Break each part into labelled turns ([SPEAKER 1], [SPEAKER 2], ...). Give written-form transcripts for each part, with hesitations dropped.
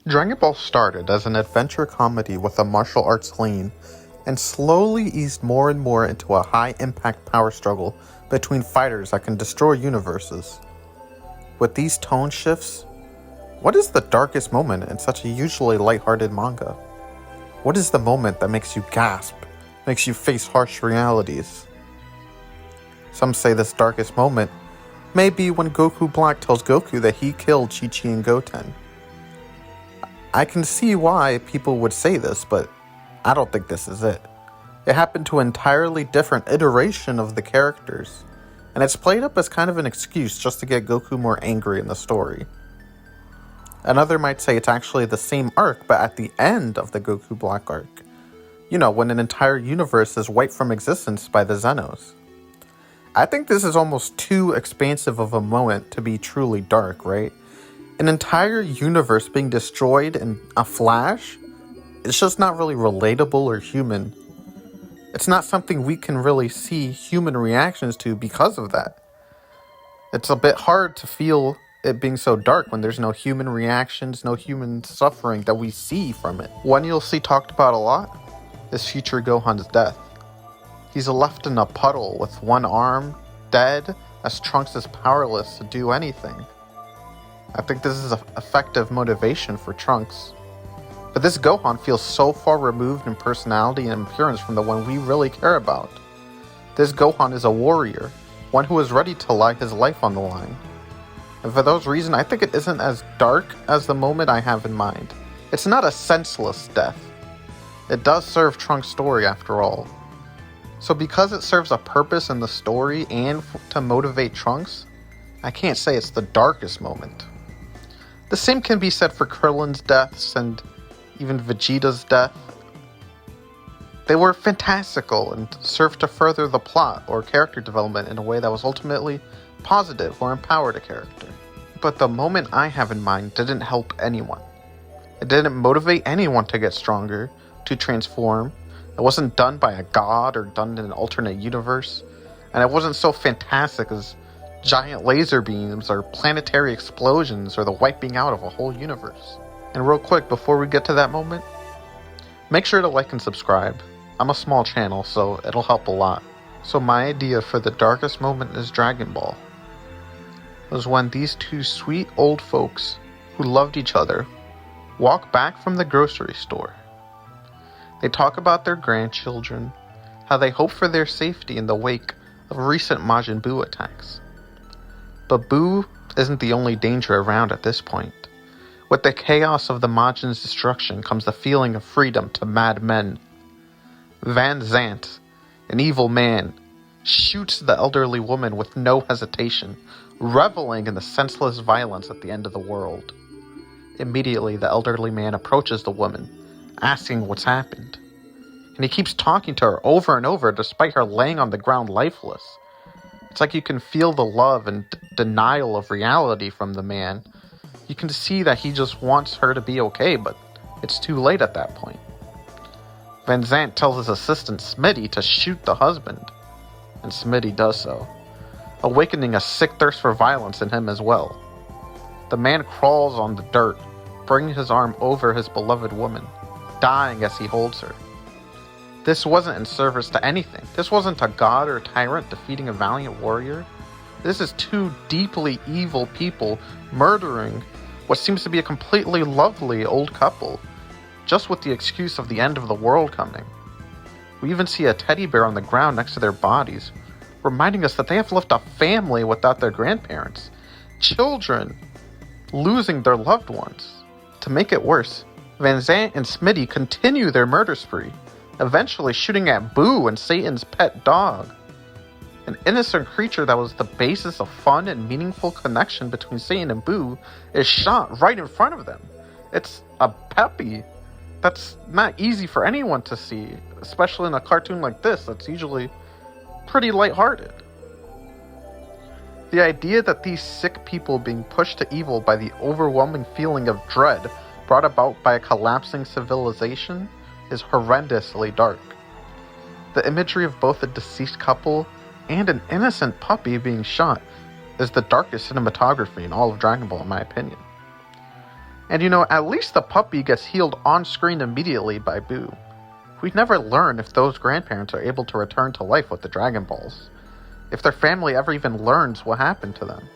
[SPEAKER 1] Dragon Ball started as an adventure comedy with a martial arts lean, and slowly eased more and more into a high-impact power struggle between fighters that can destroy universes. With these tone shifts, what is the darkest moment in such a usually lighthearted manga? What is the moment that makes you gasp, makes you face harsh realities? Some say this darkest moment may be when Goku Black tells Goku that he killed Chi-Chi and Goten. I can see why people would say this, but I don't think this is it. It happened to an entirely different iteration of the characters, and it's played up as kind of an excuse just to get Goku more angry in the story. Another might say it's actually the same arc, but at the end of the Goku Black arc. You know, when an entire universe is wiped from existence by the Zenos. I think this is almost too expansive of a moment to be truly dark, right? An entire universe being destroyed in a flash? It's just not really relatable or human. It's not something we can really see human reactions to because of that. It's a bit hard to feel it being so dark when there's no human reactions, no human suffering that we see from it. One you'll see talked about a lot is future Gohan's death. He's left in a puddle with one arm, dead, as Trunks is powerless to do anything. I think this is an effective motivation for Trunks. But this Gohan feels so far removed in personality and appearance from the one we really care about. This Gohan is a warrior, one who is ready to lay his life on the line. And for those reasons, I think it isn't as dark as the moment I have in mind. It's not a senseless death. It does serve Trunks' story after all. So because it serves a purpose in the story and to motivate Trunks, I can't say it's the darkest moment. The same can be said for Krillin's deaths and even Vegeta's death. They were fantastical and served to further the plot or character development in a way that was ultimately positive or empowered a character. But the moment I have in mind didn't help anyone. It didn't motivate anyone to get stronger, to transform. It wasn't done by a god or done in an alternate universe. And it wasn't so fantastic as giant laser beams or planetary explosions or the wiping out of a whole universe. And real quick, before we get to that moment, make sure to like and subscribe. I'm a small channel, so it'll help a lot. So my idea for the darkest moment is Dragon Ball. Was when these two sweet old folks who loved each other walk back from the grocery store. They talk about their grandchildren, how they hope for their safety in the wake of recent Majin Buu attacks. But Buu isn't the only danger around at this point. With the chaos of the Majin's destruction comes the feeling of freedom to mad men. Van Zant, an evil man, shoots the elderly woman with no hesitation, reveling in the senseless violence at the end of the world. Immediately, the elderly man approaches the woman, asking what's happened. And he keeps talking to her over and over despite her laying on the ground lifeless. It's like you can feel the love and denial of reality from the man. You can see that he just wants her to be okay, but it's too late at that point. Van Zant tells his assistant Smitty to shoot the husband, and Smitty does so, awakening a sick thirst for violence in him as well. The man crawls on the dirt, bringing his arm over his beloved woman, dying as he holds her. This wasn't in service to anything. This wasn't a god or tyrant defeating a valiant warrior. This is two deeply evil people murdering what seems to be a completely lovely old couple, just with the excuse of the end of the world coming. We even see a teddy bear on the ground next to their bodies, reminding us that they have left a family without their grandparents, children losing their loved ones. To make it worse, Van Zant and Smitty continue their murder spree, eventually shooting at Boo and Satan's pet dog. An innocent creature that was the basis of fun and meaningful connection between Satan and Boo is shot right in front of them. It's a peppy that's not easy for anyone to see, especially in a cartoon like this that's usually pretty lighthearted. The idea that these sick people being pushed to evil by the overwhelming feeling of dread brought about by a collapsing civilization is horrendously dark. The imagery of both a deceased couple and an innocent puppy being shot is the darkest cinematography in all of Dragon Ball, in my opinion. And at least the puppy gets healed on screen immediately by Buu. We never learn if those grandparents are able to return to life with the Dragon Balls, if their family ever even learns what happened to them.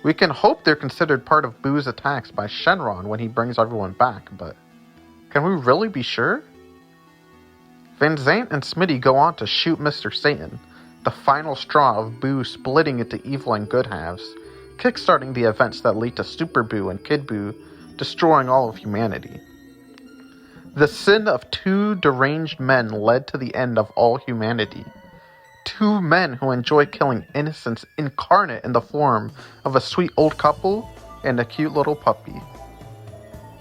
[SPEAKER 1] We can hope they're considered part of Buu's attacks by Shenron when he brings everyone back, but can we really be sure? Van Zant and Smitty go on to shoot Mr. Satan, the final straw of Buu splitting into evil and good halves, kickstarting the events that lead to Super Buu and Kid Buu destroying all of humanity. The sin of two deranged men led to the end of all humanity. Two men who enjoy killing innocents incarnate in the form of a sweet old couple and a cute little puppy.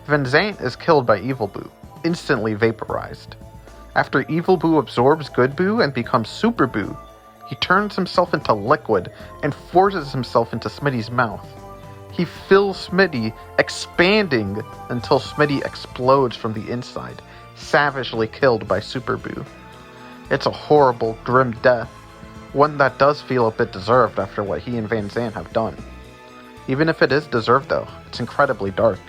[SPEAKER 1] Van Zant is killed by Evil Buu, instantly vaporized. After Evil Buu absorbs Good Buu and becomes Super Buu, he turns himself into liquid and forces himself into Smitty's mouth. He fills Smitty, expanding until Smitty explodes from the inside, savagely killed by Super Buu. It's a horrible, grim death, one that does feel a bit deserved after what he and Van Zant have done. Even if it is deserved though, it's incredibly dark.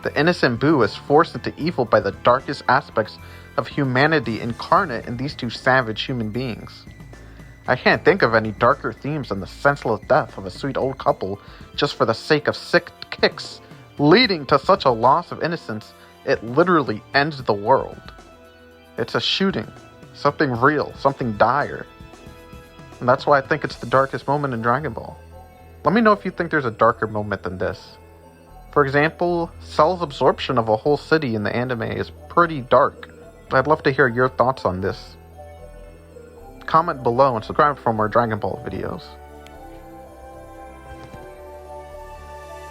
[SPEAKER 1] The innocent Buu is forced into evil by the darkest aspects of humanity incarnate in these two savage human beings. I can't think of any darker themes than the senseless death of a sweet old couple just for the sake of sick kicks, leading to such a loss of innocence it literally ends the world. It's a shooting, something real, something dire. And that's why I think it's the darkest moment in Dragon Ball. Let me know if you think there's a darker moment than this. For example, Cell's absorption of a whole city in the anime is pretty dark. I'd love to hear your thoughts on this. Comment below and subscribe for more Dragon Ball videos.